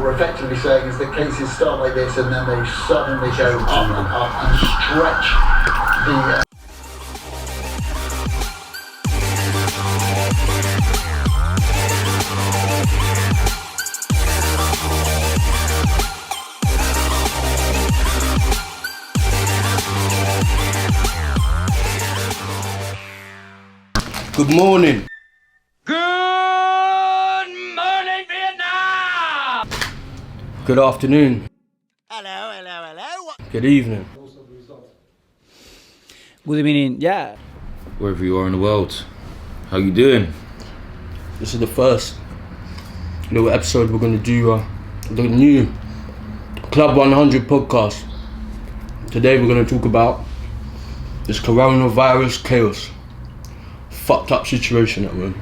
we're effectively saying is that cases start like this and then they suddenly go up and up and stretch the... Good morning. Good morning, Vietnam! Good afternoon. Hello. Good evening. Good evening, yeah. Wherever you are in the world, how you doing? This is the first little episode we're going to do the new Club 100 podcast. Today we're going to talk about this coronavirus chaos. Fucked up situation at home.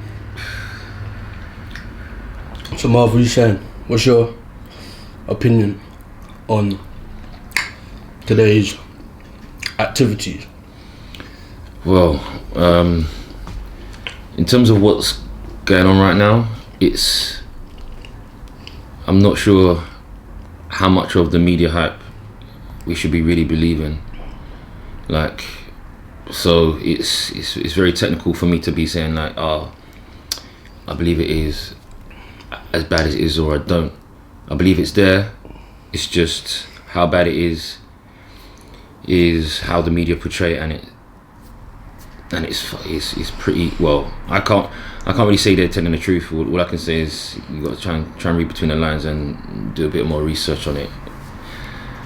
So Marv, what are you saying? What's your opinion on today's activities? Well, in terms of what's going on right now, I'm not sure how much of the media hype we should be really believing. So it's very technical for me to be saying like, I believe it is as bad as it is, or I don't. I believe it's there. It's just how bad it is how the media portray it, and it's pretty well. I can't really say they're telling the truth. All I can say is you got to try and read between the lines and do a bit more research on it.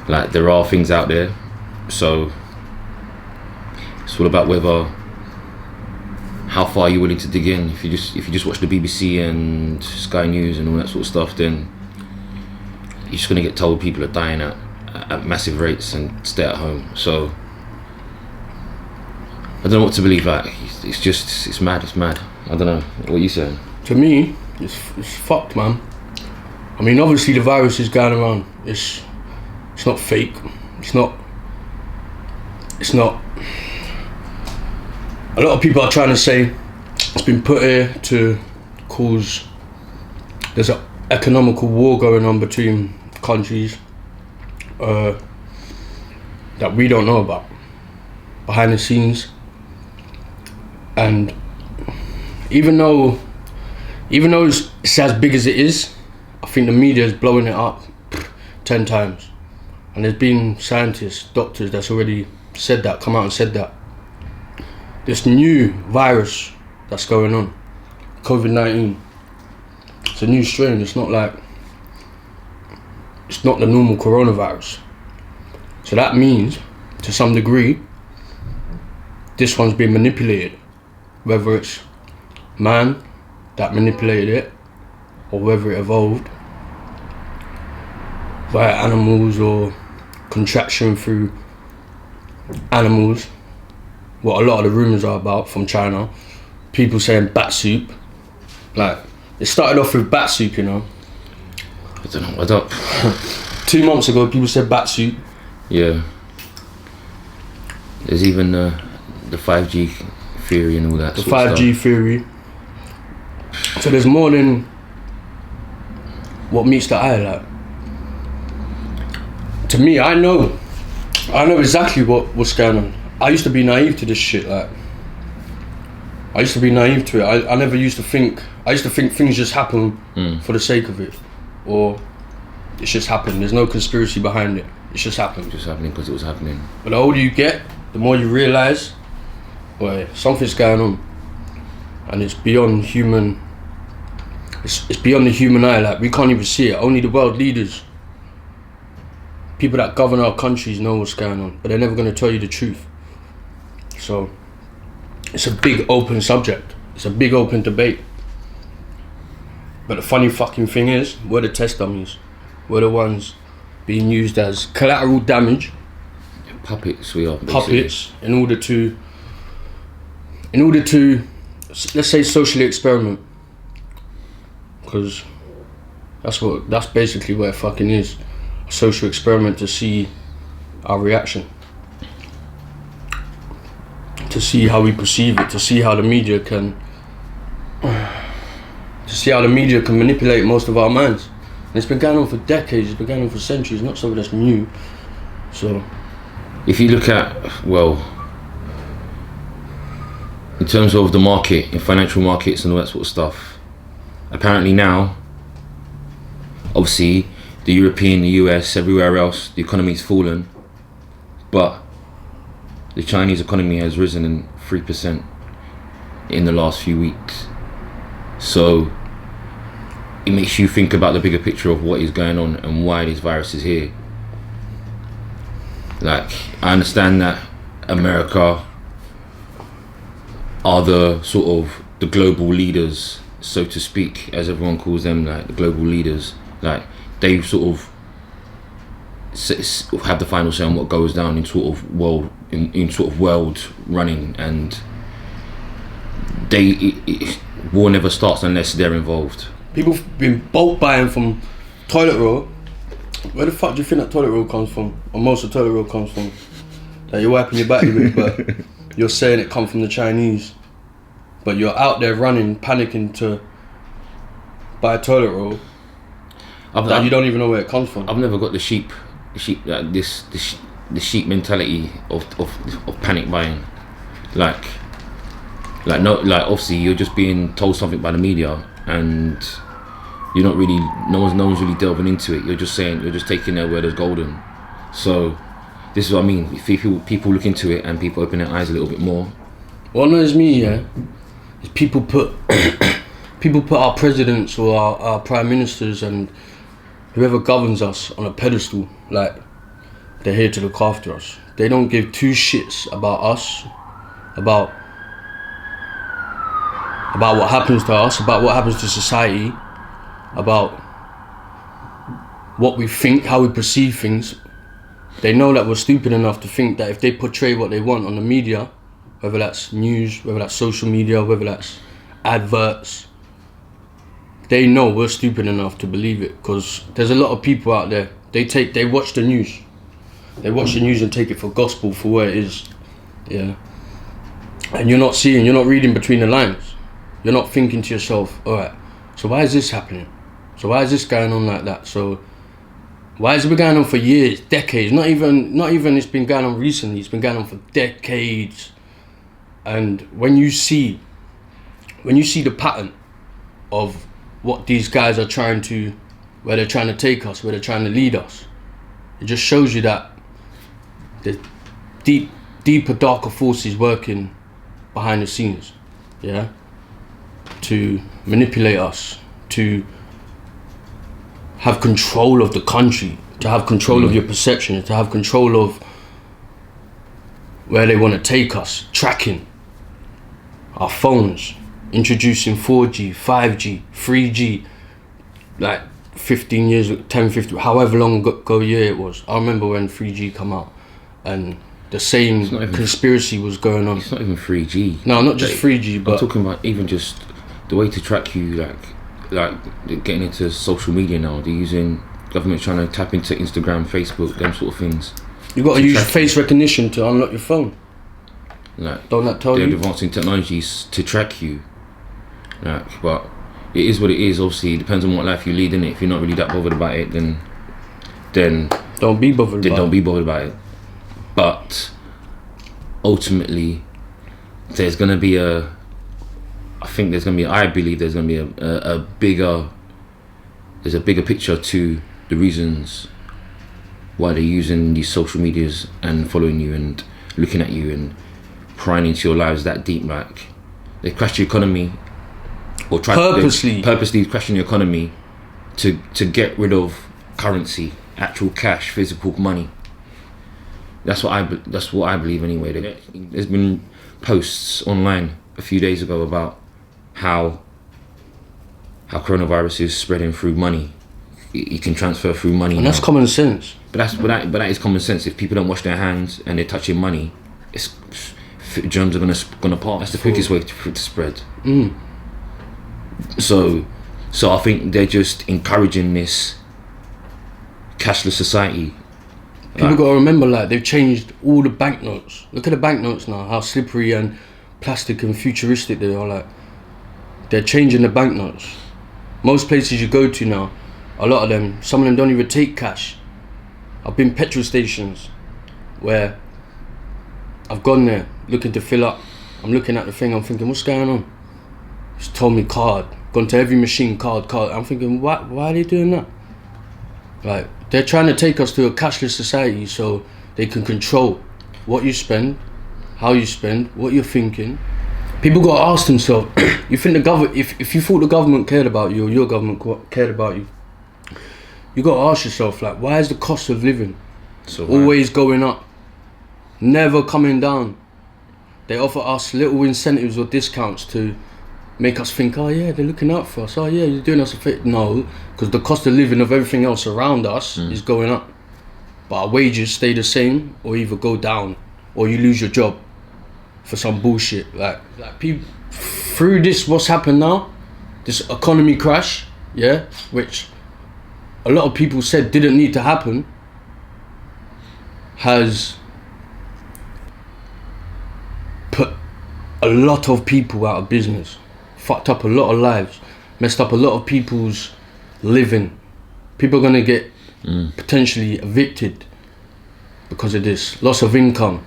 Like, there are things out there, so it's all about how far you're willing to dig in. If you just watch the BBC and Sky News and all that sort of stuff, then you're just gonna get told people are dying at massive rates and stay at home. So I don't know what to believe. Like, it's mad. I don't know. What are you saying? To me, it's fucked, man. I mean, obviously the virus is going around. It's not fake. It's not. A lot of people are trying to say it's been put here to cause. There's an economical war going on between countries that we don't know about behind the scenes, and even though it's as big as it is, I think the media is blowing it up 10 times, and there's been scientists, doctors that's already come out and said that this new virus that's going on, COVID-19, it's a new strain. It's not the normal coronavirus. So that means, to some degree, this one's been manipulated. Whether it's man that manipulated it, or whether it evolved via animals or contraction through animals. What a lot of the rumours are about from China. People saying bat soup. Like, it started off with bat soup, you know. I don't know. 2 months ago, people said bat soup. Yeah. There's even the 5G theory and all that. The 5G theory. So there's more than what meets the eye. Like, to me, I know exactly what's going on. I used to be naive to this shit. Like, I used to be naive to it. I never used to think. I used to think things just happen for the sake of it, or it's just happened. There's no conspiracy behind it. It's just happened. Just happening because it was happening. But the older you get, the more you realise, boy, something's going on, and it's beyond human. It's beyond the human eye. Like, we can't even see it. Only the world leaders, people that govern our countries, know what's going on, but they're never going to tell you the truth. So it's a big open subject. It's a big open debate. But the funny fucking thing is, we're the test dummies. We're the ones being used as collateral damage. Puppets, we are. Basically. Puppets, in order to, let's say, socially experiment. Because that's basically what it fucking is. A social experiment to see our reaction. To see how we perceive it, to see how the media can manipulate most of our minds. it's been going on for decades, it's been going on for centuries, not something that's new. So if you look at, well, in terms of the market, in financial markets and all that sort of stuff, apparently now, obviously, the European, the US, everywhere else, the economy's fallen, but the Chinese economy has risen in 3% in the last few weeks. So it makes you think about the bigger picture of what is going on and why this virus is here. Like, I understand that America are the sort of the global leaders, so to speak, as everyone calls them, like the global leaders. Like, they sort of have the final say on what goes down in sort of world running, and war never starts unless they're involved. people have been bulk buying from toilet roll. Where the fuck do you think that toilet roll comes from? Or most of the toilet roll comes from? That you're wiping your body with, but you're saying it comes from the Chinese. But you're out there running, panicking to buy toilet roll. You don't even know where it comes from. I've never got the sheep mentality of panic buying. Like obviously you're just being told something by the media, and you're not really, no one's really delving into it. You're just taking their word as golden. So this is what I mean. If people look into it and people open their eyes a little bit more. What annoys me, is people put our presidents or our prime ministers and whoever governs us on a pedestal, like they're here to look after us. They don't give two shits about us, about what happens to us, about what happens to society, about what we think, how we perceive things. They know that we're stupid enough to think that if they portray what they want on the media, whether that's news, whether that's social media, whether that's adverts, they know we're stupid enough to believe it, because there's a lot of people out there, they watch the news. They watch the news and take it for gospel for what it is. Yeah. And you're not reading between the lines. You're not thinking to yourself, alright, so why is this happening? So why is this going on like that? So why has it been going on for years, decades? Not even it's been going on recently, it's been going on for decades. And when you see the pattern of what these guys are trying to, where they're trying to take us, where they're trying to lead us, it just shows you that there's deeper, darker forces working behind the scenes, yeah, to manipulate us, to have control of the country, to have control of your perception, to have control of where they want to take us, tracking our phones, introducing 4G, 5G, 3G, like 15 years, 10, 15, however long ago year it was. I remember when 3G come out and the same conspiracy was going on. It's not even 3G. No, not just 3G, but I'm talking about even just the way to track you, like getting into social media now. They're using, government trying to tap into Instagram, Facebook, them sort of things. You got to use face recognition to unlock your phone. Like, don't that tell you? They're advancing technologies to track you. Like, but it is what it is. Obviously, it depends on what life you lead, innit? If you're not really that bothered about it, then don't be bothered. Don't be bothered about it. But ultimately, I believe there's gonna be a bigger picture to the reasons why they're using these social medias and following you and looking at you and prying into your lives that deep. Like, they crash your economy, or purposely crashing your economy to get rid of currency, actual cash, physical money. That's what I believe anyway. There's been posts online a few days ago about how coronavirus is spreading through money. You can transfer through money, and that's common sense. But that is common sense. If people don't wash their hands and they're touching money, germs are gonna pass. That's the quickest way for it to spread. So I think they're just encouraging this cashless society. People got to remember, like, they've changed all the banknotes. Look at the banknotes now, how slippery and plastic and futuristic they are. Like, they're changing the banknotes. Most places you go to now, a lot of them, some of them don't even take cash. I've been petrol stations where I've gone there looking to fill up. I'm looking at the thing, I'm thinking, what's going on? Just told me card. Gone to every machine, card. I'm thinking, why are they doing that? Like, they're trying to take us to a cashless society so they can control what you spend, how you spend, what you're thinking. People got to ask themselves, you think the government, if you thought the government cared about you or your government cared about you, you got to ask yourself, like, why is the cost of living always going up, never coming down? They offer us little incentives or discounts to make us think, oh yeah, they're looking out for us, oh yeah, you're doing us a favor. No, because the cost of living of everything else around us is going up. But our wages stay the same or either go down or you lose your job for some bullshit. Like people, through this, what's happened now, this economy crash, yeah, which a lot of people said didn't need to happen, has put a lot of people out of business, fucked up a lot of lives, messed up a lot of people's living. People are gonna get potentially evicted because of this loss of income.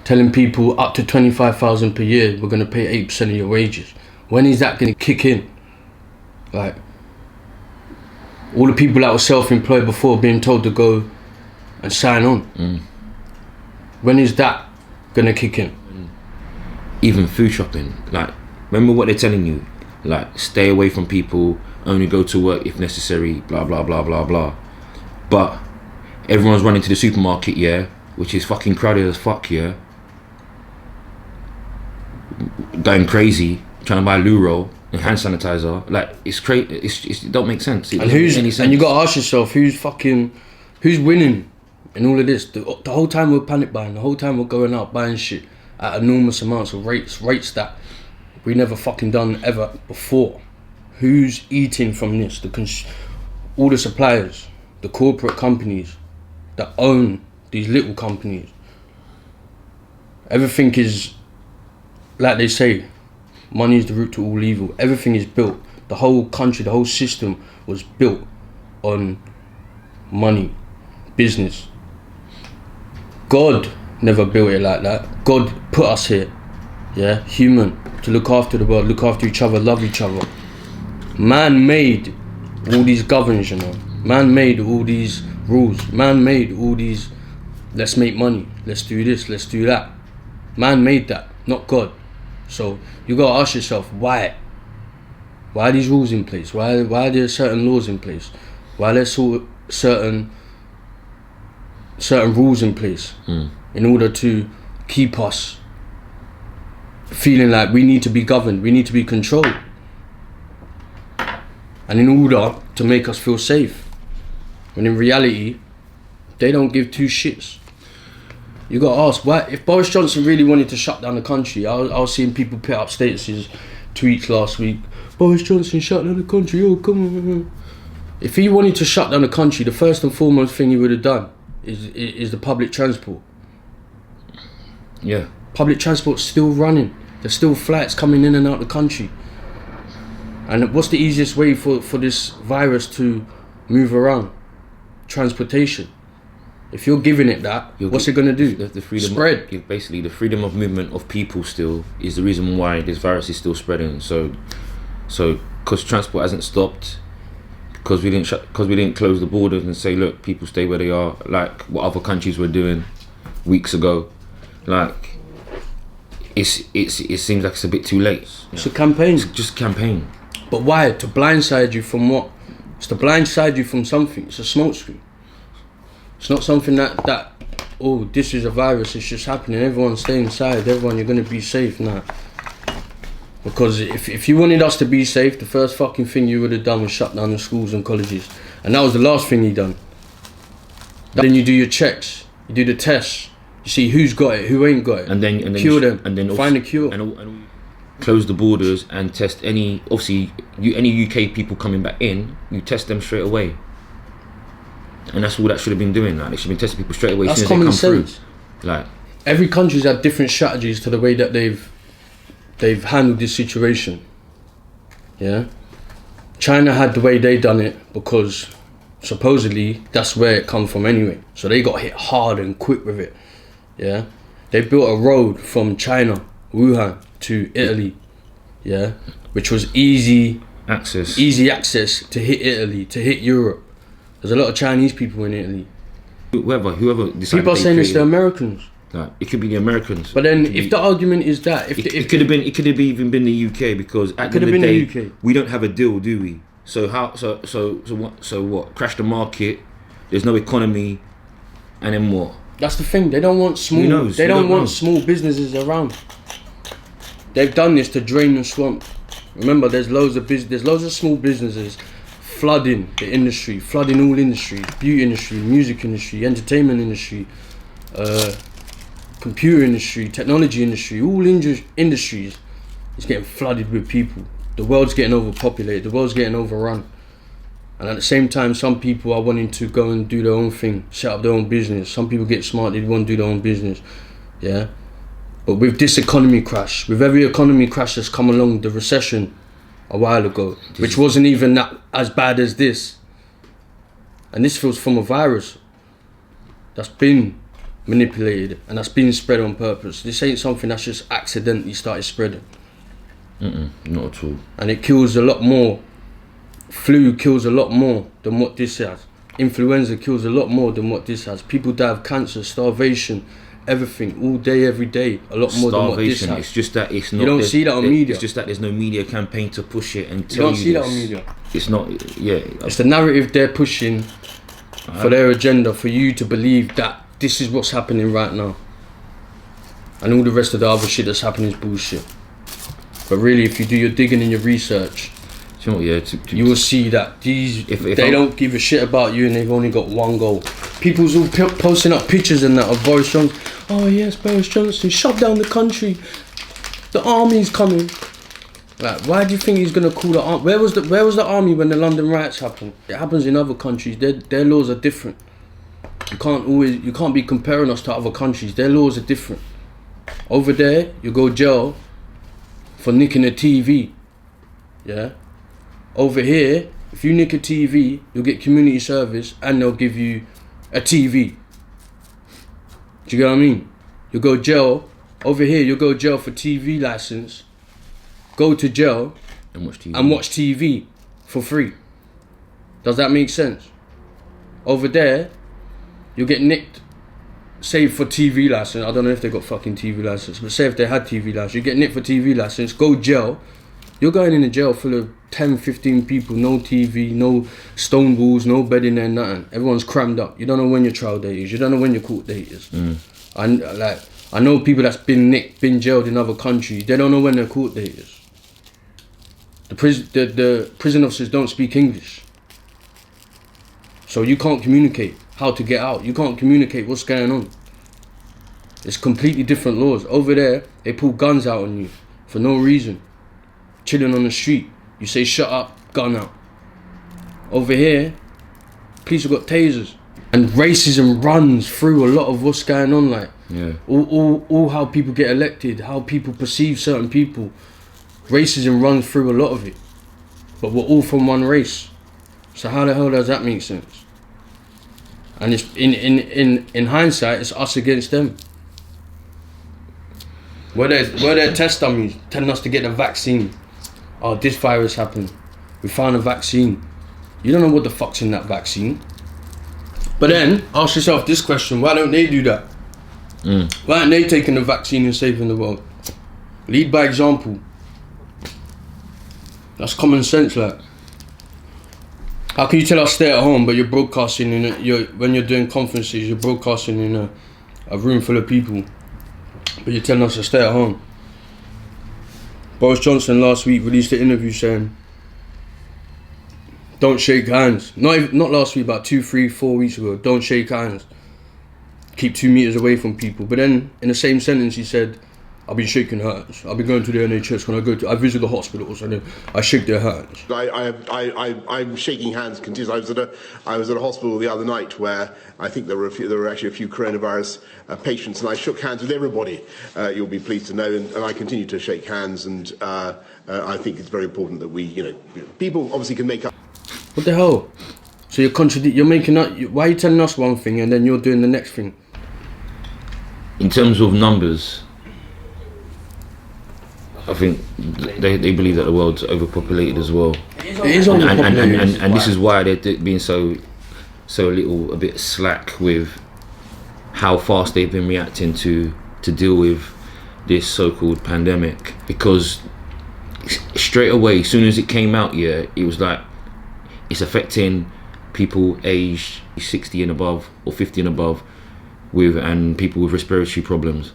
Telling people up to 25,000 per year, we're gonna pay 8% of your wages. When is that gonna kick in? Like, all the people that were self-employed before being told to go and sign on. When is that gonna kick in? Even food shopping, like, remember what they're telling you, like, stay away from people, only go to work if necessary, blah blah blah blah blah. But everyone's running to the supermarket, yeah, which is fucking crowded as fuck, yeah, going crazy, trying to buy loo roll and hand sanitizer. Like, it's crazy. It don't make sense. It doesn't make any sense. And you gotta ask yourself, who's winning in all of this? The whole time we're panic buying, the whole time we're going out buying shit at enormous amounts of rates that we never fucking done ever before. Who's eating from this? All the suppliers, the corporate companies that own these little companies. Everything is, like they say, money is the root to all evil. Everything is built. The whole country, the whole system was built on money, business. God never built it like that. God put us here, yeah, human, to look after the world, look after each other, love each other. Man made all these governs, you know. Man made all these rules. Man made all these, let's make money, let's do this, let's do that. Man made that, not God. So you gotta ask yourself, why? Why are these rules in place? Why are there certain laws in place? Why are there certain rules in place in order to keep us feeling like we need to be governed, we need to be controlled, and in order to make us feel safe, when in reality they don't give two shits. You gotta ask, why? If Boris Johnson really wanted to shut down the country, I was seeing people put up statuses, tweets last week, Boris Johnson shut down the country, oh come on. If he wanted to shut down the country, the first and foremost thing he would have done is the public transport. Yeah. Public transport's still running. There's still flights coming in and out of the country. And what's the easiest way for this virus to move around? Transportation. If you're giving it that, what's it going to do? The freedom spread. Basically, the freedom of movement of people still is the reason why this virus is still spreading. So because transport hasn't stopped, because we didn't close the borders and say, look, people stay where they are, like what other countries were doing weeks ago. Like, it seems like it's a bit too late. It's a campaign. It's just a campaign. But why? To blindside you from what? It's to blindside you from something. It's a smokescreen. It's not something that oh, this is a virus, it's just happening, everyone stay inside, everyone, you're going to be safe. Nah. Because if you wanted us to be safe, the first fucking thing you would have done was shut down the schools and colleges. And that was the last thing he done. Then you do your checks, you do the tests, you see who's got it, who ain't got it, and then cure them, and then find a cure. And close the borders and test any UK people coming back in, you test them straight away. And that's all that should have been doing. Like, they should have been testing people straight away as soon as they come sense. Through. Like, every country's had different strategies to the way that they've handled this situation. Yeah. China had the way they done it because supposedly that's where it come from anyway. So they got hit hard and quick with it. Yeah, they built a road from China, Wuhan, to Italy. Yeah, which was easy access to hit Italy, to hit Europe. There's a lot of Chinese people in Italy. Whoever decided people are saying it's the Americans. Like, it could be the Americans. But then, if the argument is that, it could have even been the UK, because at the end of the day, we don't have a deal, do we? So what? Crash the market. There's no economy, and then what? That's the thing. They don't want small. Who knows? They don't want small businesses around. They've done this to drain the swamp. Remember, there's loads of small businesses flooding the industry, flooding all industries: beauty industry, music industry, entertainment industry, computer industry, technology industry. All industries is getting flooded with people. The world's getting overpopulated. The world's getting overrun. And at the same time, some people are wanting to go and do their own thing, set up their own business. Some people get smart, they want to do their own business. Yeah. But with this economy crash, with every economy crash that's come along, the recession a while ago, which wasn't even that as bad as this. And this feels from a virus that's been manipulated and that's been spread on purpose. This ain't something that's just accidentally started spreading. Not at all. And it kills a lot more. Flu kills a lot more than what this has. Influenza kills a lot more than what this has. People die of cancer, starvation, everything, all day, every day. A lot more than what this has. It's just that it's not. You don't see that on media. It's just that there's no media campaign to push it and tell you. You don't see that on media. It's not. Yeah. It's the narrative they're pushing for their agenda, for you to believe that this is what's happening right now. And all the rest of the other shit that's happening is bullshit. But really, if you do your digging and your research, you know, you will see that they don't give a shit about you, and they've only got one goal. People's all posting up pictures and that of Boris Johnson. Oh yes, Boris Johnson, shut down the country. The army's coming. Like, why do you think he's gonna call the army? Where was the army when the London riots happened? It happens in other countries. Their laws are different. You can't be comparing us to other countries. Their laws are different. Over there, you go jail for nicking a TV. Yeah. Over here, if you nick a TV, you'll get community service and they'll give you a TV. Do you get what I mean? You go jail. Over here, you'll go jail for TV license. Go to jail and watch TV for free. Does that make sense? Over there, you'll get nicked. Say for TV license. I don't know if they got fucking TV license, but say if they had TV license, you get nicked for TV license. Go jail. You're going in a jail full of 10, 15 people, no TV, no stone walls, no bedding there, nothing. Everyone's crammed up. You don't know when your trial date is. You don't know when your court date is. And I know people that's been nicked, been jailed in other countries. They don't know when their court date is. The prison officers don't speak English, so you can't communicate how to get out. You can't communicate what's going on. It's completely different laws. Over there, they pull guns out on you for no reason. Chilling on the street, you say shut up, gun out. Over here, police have got tasers, and racism runs through a lot of what's going on. Like, all how people get elected, how people perceive certain people. Racism runs through a lot of it, but we're all from one race. So how the hell does that make sense? And it's in hindsight, it's us against them. We're their test dummies, telling us to get the vaccine. Oh, this virus happened. We found a vaccine. You don't know what the fuck's in that vaccine. But then, ask yourself this question, why don't they do that? Why aren't they taking the vaccine and saving the world? Lead by example. That's common sense, like. How can you tell us stay at home, but you're broadcasting when you're doing conferences, you're broadcasting in a room full of people, but you're telling us to stay at home? Boris Johnson last week released an interview saying, don't shake hands. Not last week, about 2, 3, 4 weeks ago. Don't shake hands. Keep 2 meters away from people. But then, in the same sentence, he said, I've been shaking hands. I've been going to the NHS when I visit the hospitals and then I shake their hands. I'm shaking hands continuously. I was at a hospital the other night where I think there were actually a few coronavirus patients, and I shook hands with everybody. You'll be pleased to know, and I continue to shake hands. And I think it's very important that we, people obviously can make up. What the hell? So you're making up. Why are you telling us one thing and then you're doing the next thing? In terms of numbers, I think they believe that the world's overpopulated as well. It is overpopulated. And this is why they're being a bit slack with how fast they've been reacting to deal with this so-called pandemic. Because straight away, as soon as it came out, it was like it's affecting people aged 60 and above or 50 and above, and people with respiratory problems.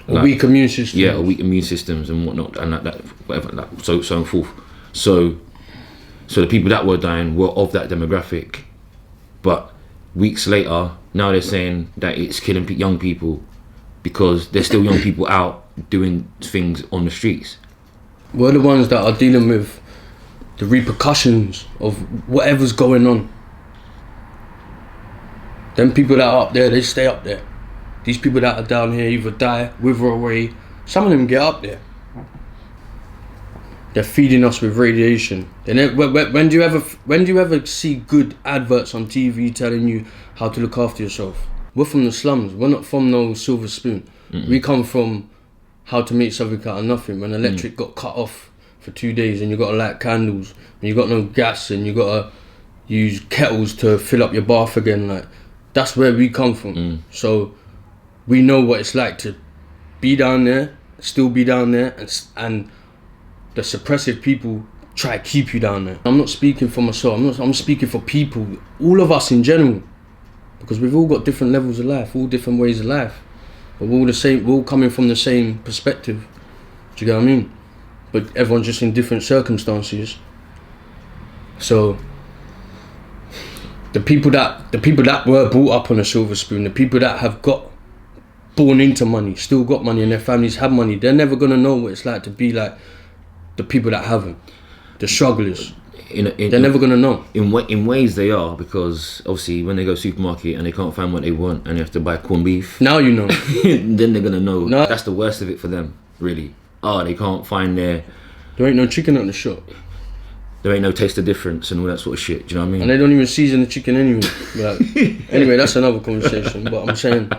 Weak immune systems. Yeah, weak immune systems and whatnot, and so and forth. So the people that were dying were of that demographic, but weeks later, now they're saying that it's killing young people because there's still young people out doing things on the streets. We're the ones that are dealing with the repercussions of whatever's going on. Them people that are up there, they stay up there. These people that are down here either die, wither away. Some of them get up there. They're feeding us with radiation. When do you ever see good adverts on TV telling you how to look after yourself? We're from the slums. We're not from no silver spoon. Mm-mm. We come from how to make something out of nothing. When electric got cut off for 2 days and you got to light candles and you got no gas and you got to use kettles to fill up your bath again. Like, that's where we come from. So we know what it's like to be down there, still be down there, and the suppressive people try to keep you down there. I'm not speaking for myself, I'm speaking for people, all of us in general, because we've all got different levels of life, all different ways of life, but we're all the same, we're all coming from the same perspective. Do you get what I mean? But everyone's just in different circumstances. So the people that were brought up on a silver spoon, the people that have got born into money, still got money, and their families have money, they're never gonna know what it's like to be like the people that haven't, the strugglers. They're never gonna know. In ways they are, because obviously when they go to the supermarket and they can't find what they want and they have to buy corned beef. Now you know. Then they're gonna know. No. That's the worst of it for them, really. They can't find there ain't no chicken at the shop. There ain't no taste of difference and all that sort of shit. Do you know what I mean? And they don't even season the chicken anyway. Like, anyway, that's another conversation. But I'm saying,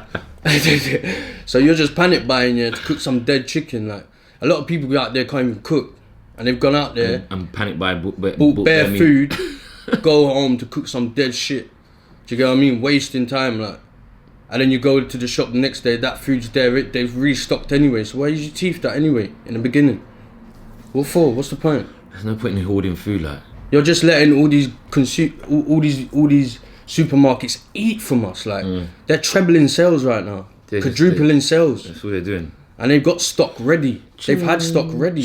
so you're just panic buying to cook some dead chicken. Like, a lot of people out there can't even cook, and they've gone out there and panic buy, bought bare food, go home to cook some dead shit. Do you get what I mean? Wasting time, like. And then you go to the shop the next day, that food's there, they've restocked anyway. So why use your teeth that anyway in the beginning? What for? What's the point? There's no point in hoarding food, like. You're just letting all these all these supermarkets eat from us, like. They're trebling sales right now, quadrupling sales. That's what they're doing. And they've got stock ready. They've had stock ready.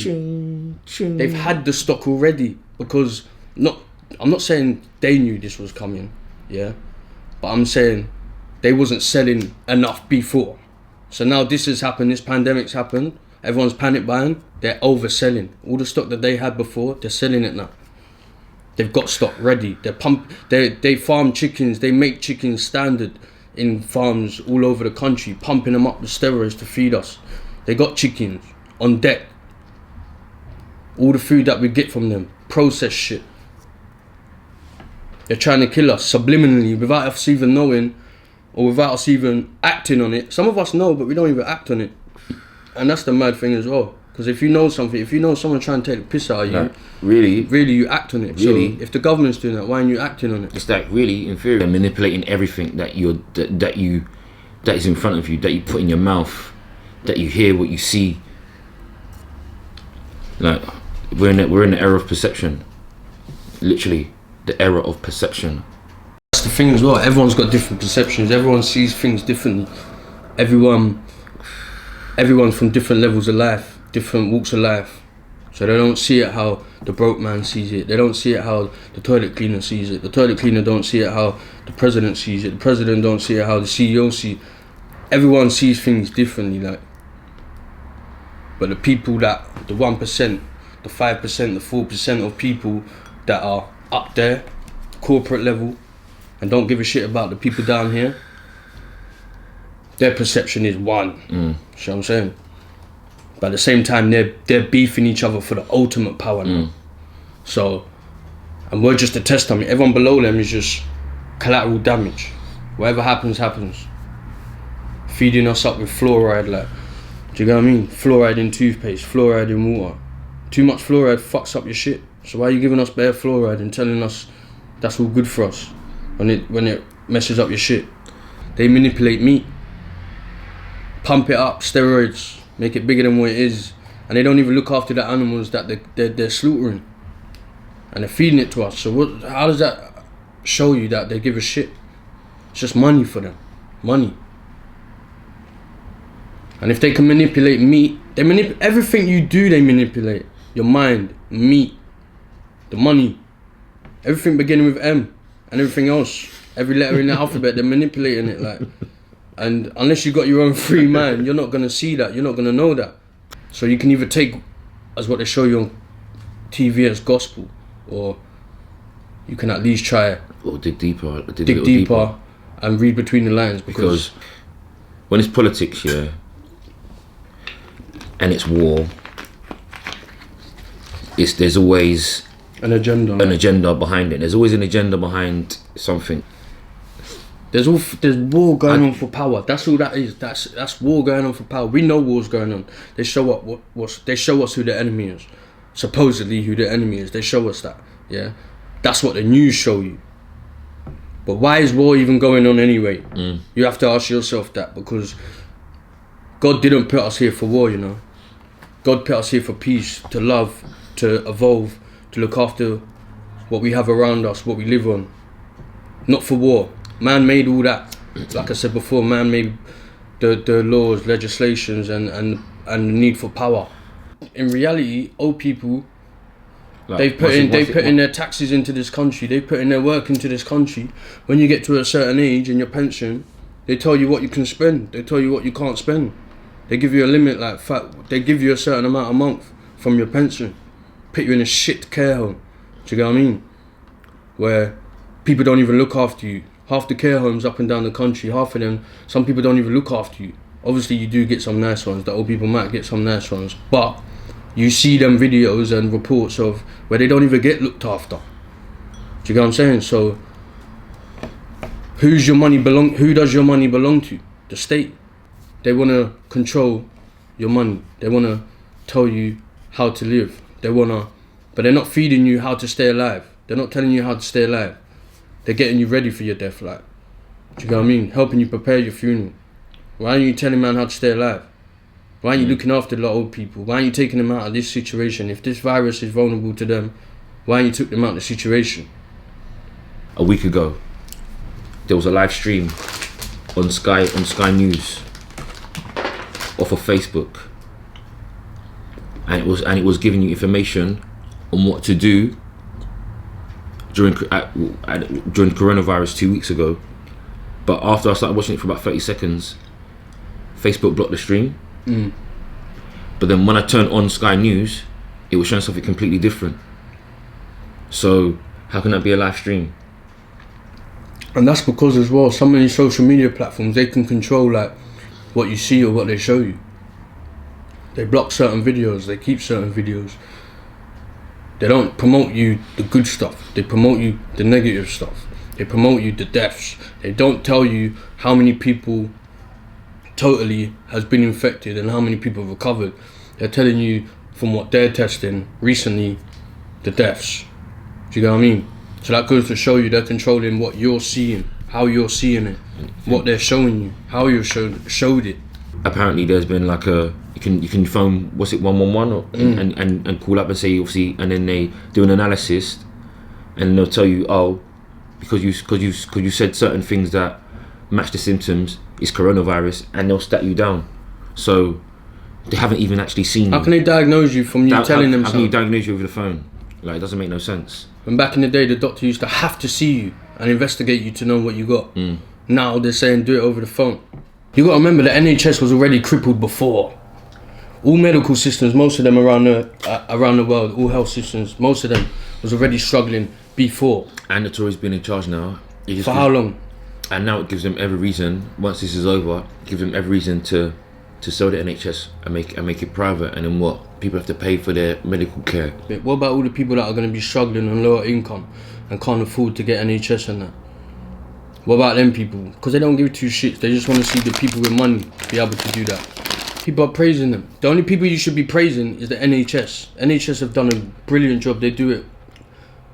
They've had the stock already, because I'm not saying they knew this was coming, yeah, but I'm saying they wasn't selling enough before. So now this has happened, this pandemic's happened, everyone's panic buying, they're overselling. All the stock that they had before, they're selling it now. They've got stock ready. They farm chickens, they make chickens standard in farms all over the country, pumping them up with steroids to feed us. They got chickens on deck. All the food that we get from them, processed shit. They're trying to kill us subliminally without us even knowing, or without us even acting on it. Some of us know, but we don't even act on it. And that's the mad thing as well. Because if you know something, if you know someone trying to take the piss out of you, like, really you act on it. Really? So if the government's doing that, why aren't you acting on it? It's like really inferior. They're manipulating everything that is in front of you, that you put in your mouth, that you hear, what you see. Like we're in the era of perception. Literally, the era of perception. That's the thing as well. Everyone's got different perceptions. Everyone sees things differently. Everyone's from different levels of life, different walks of life. So they don't see it how the broke man sees it. They don't see it how the toilet cleaner sees it. The toilet cleaner don't see it how the president sees it. The president don't see it how the CEO sees it. Everyone sees things differently, like. But the people that, the 1%, the 5%, the 4% of people that are up there, corporate level, and don't give a shit about the people down here, their perception is one. You know what I'm saying? But at the same time, they're beefing each other for the ultimate power now. So, and we're just a test dummy. Everyone below them is just collateral damage. Whatever happens, happens. Feeding us up with fluoride, like, do you know what I mean? Fluoride in toothpaste, fluoride in water. Too much fluoride fucks up your shit. So why are you giving us bare fluoride and telling us that's all good for us when it messes up your shit? They manipulate meat, pump it up, steroids, make it bigger than what it is, and they don't even look after the animals that they're slaughtering, and they're feeding it to us. So how does that show you that they give a shit? It's just money for them, money. And if they can manipulate meat, they manipulate everything you do. They manipulate your mind, meat, the money, everything beginning with M, and everything else. Every letter in the alphabet, they're manipulating it, like. And unless you got your own free mind, you're not gonna see that. You're not gonna know that. So you can either take as what they show you on TV as gospel, or you can at least try Or dig deeper. dig deeper and read between the lines, because when it's politics, yeah, and it's war, there's always an agenda behind it. There's always an agenda behind something. There's war going on for power. That's all that is. That's war going on for power. We know war's going on. They show up they show us who the enemy is. Supposedly who the enemy is. They show us that. Yeah, that's what the news show you. But why is war even going on anyway? You have to ask yourself that, because God didn't put us here for war, you know. God put us here for peace, to love, to evolve, to look after what we have around us, what we live on. Not for war. Man made all that. Like I said before, man made the laws, legislations, and the need for power. In reality, old people, Like, they've put in their taxes into this country. They put in their work into this country. When you get to a certain age in your pension, they tell you what you can spend. They tell you what you can't spend. They give you a limit, like they give you a certain amount a month from your pension. Put you in a shit care home. Do you get what I mean? Where people don't even look after you. Half the care homes up and down the country, half of them, some people don't even look after you. Obviously you do get some nice ones. The old people might get some nice ones, but you see them videos and reports of where they don't even get looked after. Do you get what I'm saying? So who does your money belong to? The state. They want to control your money. They want to tell you how to live. But they're not feeding you how to stay alive. They're not telling you how to stay alive. They're getting you ready for your death, like. Do you know what I mean? Helping you prepare your funeral. Why aren't you telling man how to stay alive? Why aren't you looking after the old people? Why aren't you taking them out of this situation? If this virus is vulnerable to them, why aren't you took them out of the situation? A week ago, there was a live stream on Sky News off of Facebook, and it was giving you information on what to do during coronavirus 2 weeks ago. But after I started watching it for about 30 seconds, Facebook blocked the stream. But then when I turned on Sky News, it was showing something completely different. So how can that be a live stream? And that's because as well, some of these social media platforms, they can control like what you see or what they show you. They block certain videos, they keep certain videos. They don't promote you the good stuff, they promote you the negative stuff. They promote you the deaths. They don't tell you how many people totally has been infected and how many people have recovered. They're telling you from what they're testing recently, the deaths. Do you know what I mean? So that goes to show you they're controlling what you're seeing, how you're seeing it, what they're showing you, how you showed it. Apparently there's been like you can phone 111 and call up and say obviously, and then they do an analysis and they'll tell you, oh, because you said certain things that match the symptoms, it's coronavirus, and they'll stat you down. So they haven't even actually seen you. How can they diagnose you from you telling them something? How can you diagnose you over the phone? Like, it doesn't make no sense. And back in the day, the doctor used to have to see you and investigate you to know what you got. Now they're saying do it over the phone. You got to remember the NHS was already crippled before. all medical systems, most of them around the world, all health systems, most of them was already struggling before. And the Tories been in charge now. For how long? And now it gives them every reason. Once this is over, it gives them every reason to sell the NHS and make it private. And then what? People have to pay for their medical care. What about all the people that are going to be struggling on lower income and can't afford to get NHS and that? What about them people? Because they don't give two shits. They just want to see the people with money be able to do that. People are praising them. The only people you should be praising is the NHS. NHS have done a brilliant job. They do it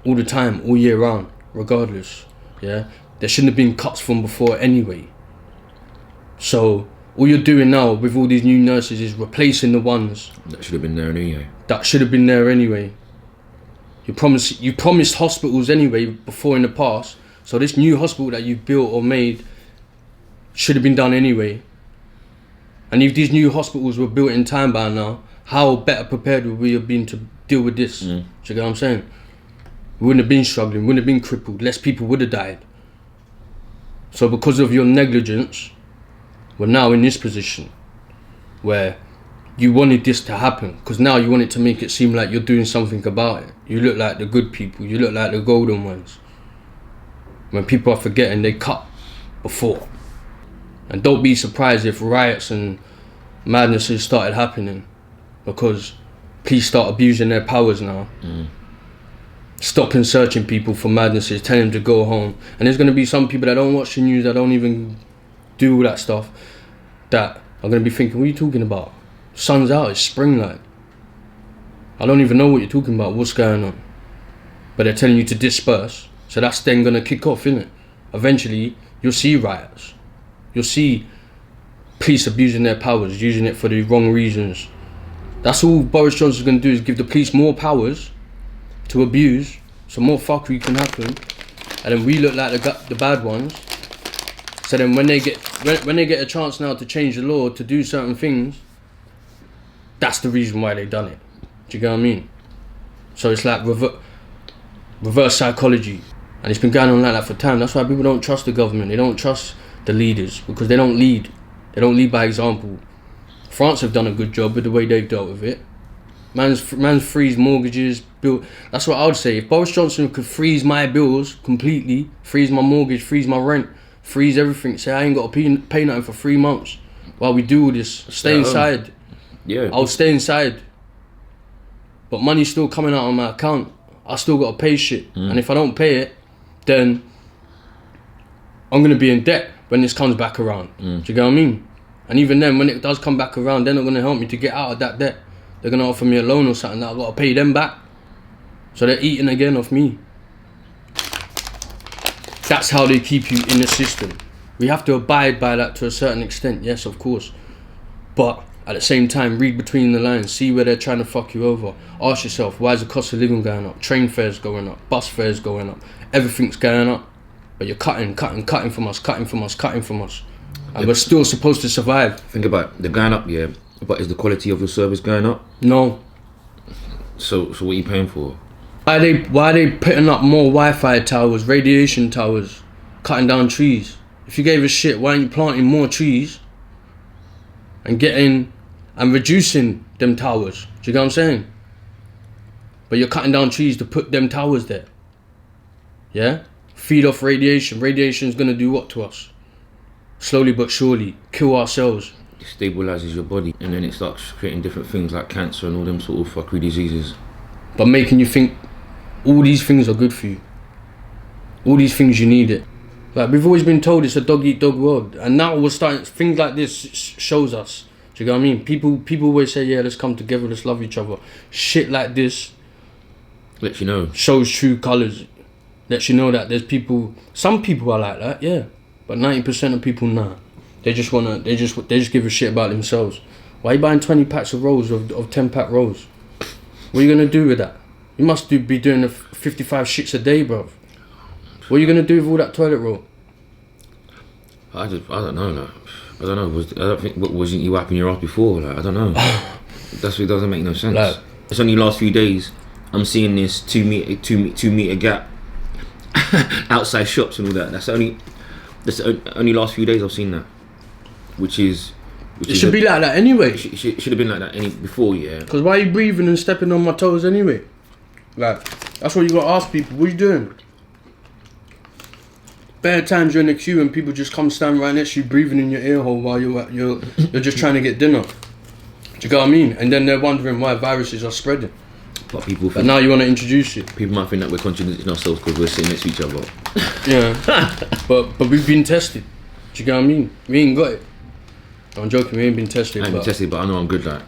all the time, all year round, regardless. Yeah, there shouldn't have been cuts from before anyway. So all you're doing now with all these new nurses is replacing the ones that should have been there anyway. You promised hospitals anyway before in the past. So this new hospital that you built or made should have been done anyway. And if these new hospitals were built in time by now, how better prepared would we have been to deal with this? Do you get what I'm saying? We wouldn't have been struggling, wouldn't have been crippled, less people would have died. So because of your negligence, we're now in this position where you wanted this to happen, because now you want it to make it seem like you're doing something about it. You look like the good people, you look like the golden ones. When people are forgetting, they cut before. And don't be surprised if riots and madnesses started happening, because police start abusing their powers now. Stopping searching people for madnesses, telling them to go home. And there's going to be some people that don't watch the news, that don't even do all that stuff, that are going to be thinking, what are you talking about? Sun's out, it's spring light. I don't even know what you're talking about, what's going on. But they're telling you to disperse. So that's then going to kick off, innit? Eventually, you'll see riots. You'll see police abusing their powers, using it for the wrong reasons. That's all Boris Johnson's going to do, is give the police more powers to abuse, so more fuckery can happen. And then we look like the bad ones. So then when they get a chance now to change the law, to do certain things, that's the reason why they done it. Do you get what I mean? So it's like reverse psychology. And it's been going on like that for time. That's why people don't trust the government. They don't trust the leaders, because they don't lead. They don't lead by example. France have done a good job with the way they've dealt with it. Man's freeze mortgages, built. That's what I would say. If Boris Johnson could freeze my bills completely, freeze my mortgage, freeze my rent, freeze everything, say I ain't got to pay nothing for 3 months while we do all this, stay inside. Yeah. I'll stay inside. But money's still coming out on my account. I still got to pay shit. And if I don't pay it, then I'm going to be in debt when this comes back around. Do you get what I mean? And even then, when it does come back around, they're not going to help me to get out of that debt. They're going to offer me a loan or something that I've got to pay them back. So they're eating again off me. That's how they keep you in the system. We have to abide by that to a certain extent, yes, of course. But at the same time, read between the lines, see where they're trying to fuck you over. Ask yourself, why is the cost of living going up? Train fares going up, bus fares going up, everything's going up. But you're cutting from us. And we're still supposed to survive. Think about it. They're going up, yeah, but is the quality of your service going up? No. So what are you paying for? Why are they putting up more Wi-Fi towers, radiation towers, cutting down trees? If you gave a shit, why aren't you planting more trees and reducing them towers? Do you get what I'm saying? But you're cutting down trees to put them towers there. Yeah? Feed off radiation. Radiation is going to do what to us? Slowly but surely, kill ourselves. It stabilises your body, and then it starts creating different things like cancer and all them sort of fuckery diseases. But making you think all these things are good for you. All these things you need it. Like, we've always been told it's a dog-eat-dog world. And now we're starting, things like this shows us. Do you get what I mean? People always say, yeah, let's come together, let's love each other. Shit like this lets you know. Shows true colours. Lets you know that there's people, some people are like that, yeah. But 90% of people, nah. They just give a shit about themselves. Why are you buying 20 packs of rolls, of 10-pack rolls? What are you going to do with that? You must be doing the 55 shits a day, bruv. What are you going to do with all that toilet roll? I don't know, like, I don't know. Wasn't you wiping your ass before? Like, I don't know. That's what doesn't make no sense. Like, it's only last few days I'm seeing this 2 meter gap outside shops and all that. That's only last few days I've seen that, which is It should be like that anyway. It should have been like that before, yeah. Because why are you breathing and stepping on my toes anyway? Like, that's what you gotta ask people. What are you doing? Bare times you're in the queue and people just come stand right next to you, breathing in your ear hole while you're just trying to get dinner. Do you get what I mean? And then they're wondering why viruses are spreading. But now you want to introduce it. People might think that we're contradicting ourselves because we're sitting next to each other. Yeah. but we've been tested. Do you get what I mean? We ain't got it. I'm joking, we ain't been tested. I ain't been tested, but I know I'm good, like.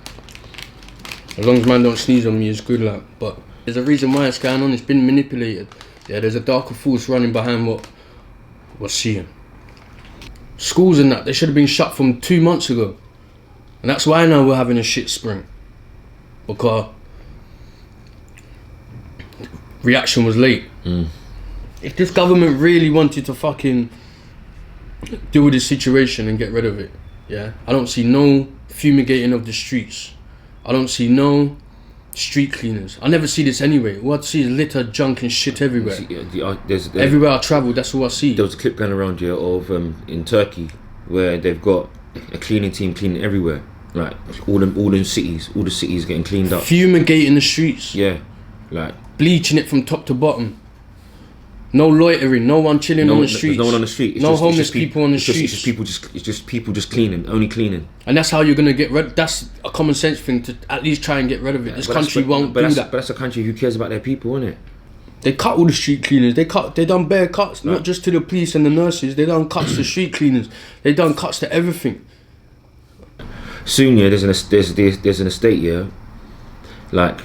As long as man don't sneeze on me, it's good, like. But there's a reason why it's going on. It's been manipulated. Yeah, there's a darker force running behind what we're seeing. Schools and that, they should have been shut from 2 months ago. And that's why now we're having a shit spring. Because reaction was late. If this government really wanted to fucking deal with this situation and get rid of it, yeah, I don't see no fumigating of the streets. I don't see no street cleaners. I never see this anyway. All I see is litter, junk and shit everywhere. Everywhere I travel, that's all I see. There was a clip going around here of in Turkey where they've got a cleaning team cleaning everywhere. Like all the cities getting cleaned up. Fumigating the streets. Yeah, like bleaching it from top to bottom. No loitering, no one chilling on the streets. There's no one on the street. It's homeless people on the streets. It's just people just cleaning, only cleaning. And that's how you're gonna get rid. That's a common sense thing to at least try and get rid of it. This country won't do that. But that's a country who cares about their people, isn't it? They cut all the street cleaners. They done bare cuts, not just to the police and the nurses. They done cuts to street cleaners. They done cuts to everything. Soon, yeah, there's an estate, yeah, like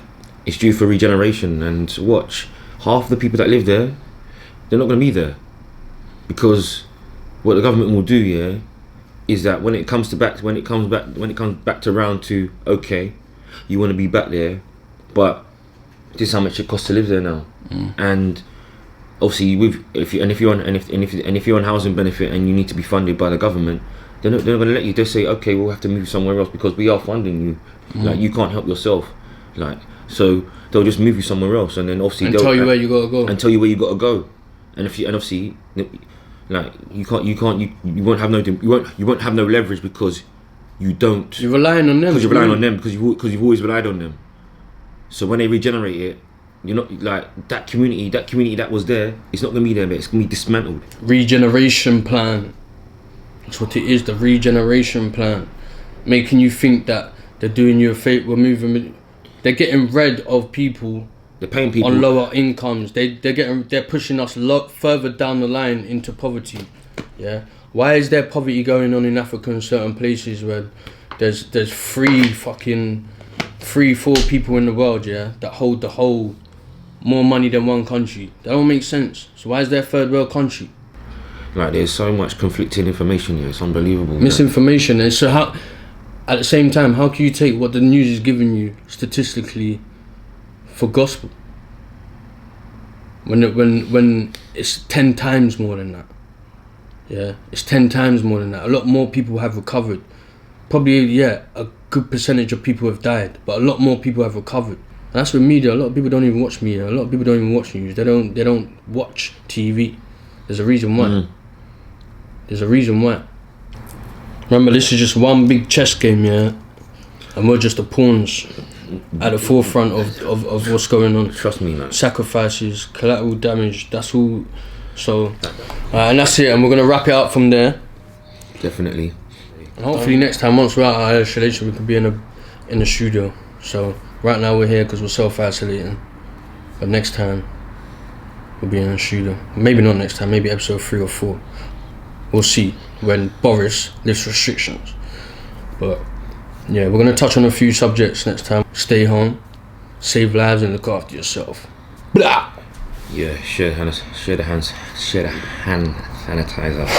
it's due for regeneration, and watch, half the people that live there, they're not going to be there, because what the government will do, yeah, is that when it comes back to round two, okay, you want to be back there, but this is how much it costs to live there now, and obviously if you're on housing benefit and you need to be funded by the government, they're not going to let you. They say, okay, we'll have to move somewhere else because we are funding you. Like, you can't help yourself. Like, so they'll just move you somewhere else, and then obviously they'll tell you where you gotta go. And tell you where you gotta go. And obviously, like you won't have no leverage because you don't. You're relying on them. Because you're relying on them because you've always relied on them. So when they regenerate it, you're not like that community that was there. It's not gonna be there, but it's gonna be dismantled. Regeneration plan. That's what it is, the regeneration plan. Making you think that they're doing you a favour, they're getting rid of people. They're paying people on lower incomes. They're pushing us a lot further down the line into poverty. Yeah. Why is there poverty going on in Africa in certain places where there's 4 people in the world, yeah, that hold the whole more money than one country? That don't make sense. So why is there a third world country? Like, there's so much conflicting information here. It's unbelievable. Misinformation. And so how, at the same time, how can you take what the news is giving you statistically for gospel when it's 10 times more than that? Yeah, it's 10 times more than that. A lot more people have recovered. Probably, yeah, a good percentage of people have died, but a lot more people have recovered. And that's with media. A lot of people don't even watch media. A lot of people don't even watch news. They don't watch TV. There's a reason why. There's a reason why. Remember, this is just one big chess game, yeah? And we're just the pawns at the forefront of what's going on. Trust me, man. Sacrifices, collateral damage, that's all. So, and that's it. And we're going to wrap it up from there. Definitely. And hopefully next time, once we're out of isolation, we can be in the studio. So, right now we're here because we're self-isolating. But next time, we'll be in the studio. Maybe not next time, maybe episode 3 or 4. We'll see when Boris lifts restrictions. But yeah, we're gonna touch on a few subjects next time. Stay home, save lives, and look after yourself. Blah. Yeah, share the hand sanitizer.